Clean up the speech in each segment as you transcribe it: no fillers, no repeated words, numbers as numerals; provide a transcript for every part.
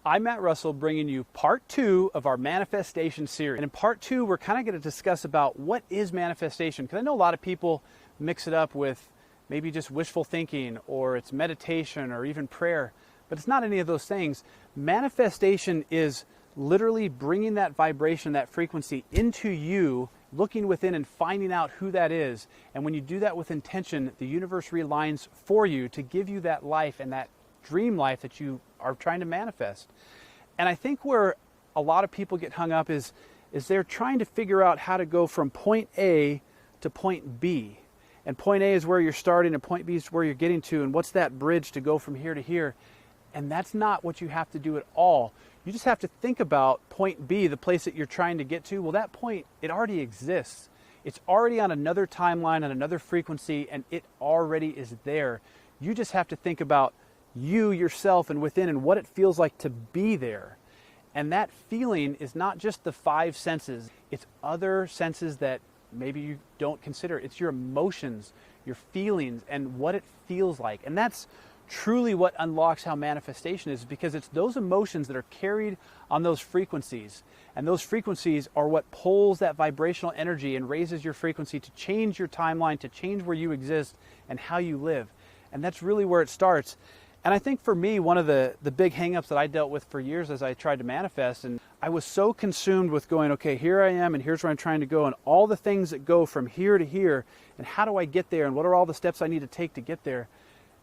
I'm Matt Russell, bringing you part 2 of our manifestation series. And in part 2, we're kind of going to discuss about what is manifestation, because I know a lot of people mix it up with maybe just wishful thinking, or it's meditation, or even prayer, but it's not any of those things. Manifestation is literally bringing that vibration, that frequency into you, looking within and finding out who that is. And when you do that with intention, the universe realigns for you to give you that life and that dream life that you are trying to manifest. And I think where a lot of people get hung up is they're trying to figure out how to go from point A to point B. And point A is where you're starting and point B is where you're getting to, and what's that bridge to go from here to here. And that's not what you have to do at all. You just have to think about point B, the place that you're trying to get to. Well, that point, it already exists. It's already on another timeline, on another frequency, and it already is there. You just have to think about you, yourself, and within, and what it feels like to be there. And that feeling is not just the 5 senses. It's other senses that maybe you don't consider. It's your emotions, your feelings, and what it feels like. And that's truly what unlocks how manifestation is, because it's those emotions that are carried on those frequencies. And those frequencies are what pulls that vibrational energy and raises your frequency to change your timeline, to change where you exist and how you live. And that's really where it starts. And I think for me, one of the big hangups that I dealt with for years as I tried to manifest, and I was so consumed with going, okay, here I am and here's where I'm trying to go, and all the things that go from here to here, and how do I get there, and what are all the steps I need to take to get there.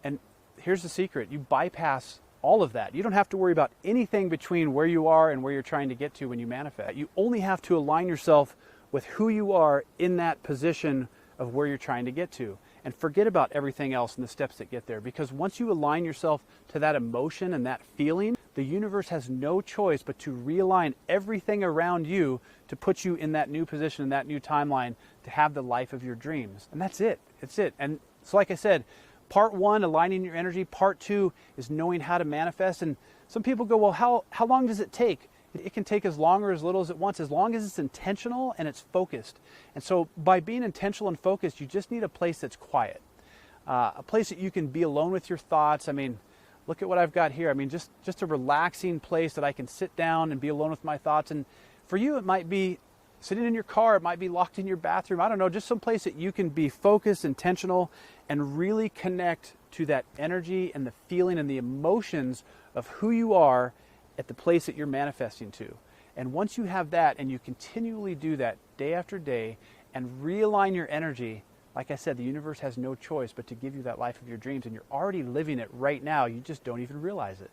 And here's the secret: you bypass all of that. You don't have to worry about anything between where you are and where you're trying to get to when you manifest. You only have to align yourself with who you are in that position of where you're trying to get to, and forget about everything else and the steps that get there. Because once you align yourself to that emotion and that feeling, the universe has no choice but to realign everything around you to put you in that new position, in that new timeline, to have the life of your dreams. And that's it. It's it. And so, like I said, part 1, aligning your energy. Part 2 is knowing how to manifest. And some people go, well, how long does it take? It can take as long or as little as it wants, as long as it's intentional and it's focused. And so by being intentional and focused, you just need a place that's quiet, a place that you can be alone with your thoughts. I mean, look at what I've got here. I mean, just a relaxing place that I can sit down and be alone with my thoughts. And for you, it might be sitting in your car. It might be locked in your bathroom. I don't know, just some place that you can be focused, intentional, and really connect to that energy and the feeling and the emotions of who you are at the place that you're manifesting to. And once you have that, and you continually do that day after day and realign your energy, like I said, the universe has no choice but to give you that life of your dreams, and you're already living it right now. You just don't even realize it.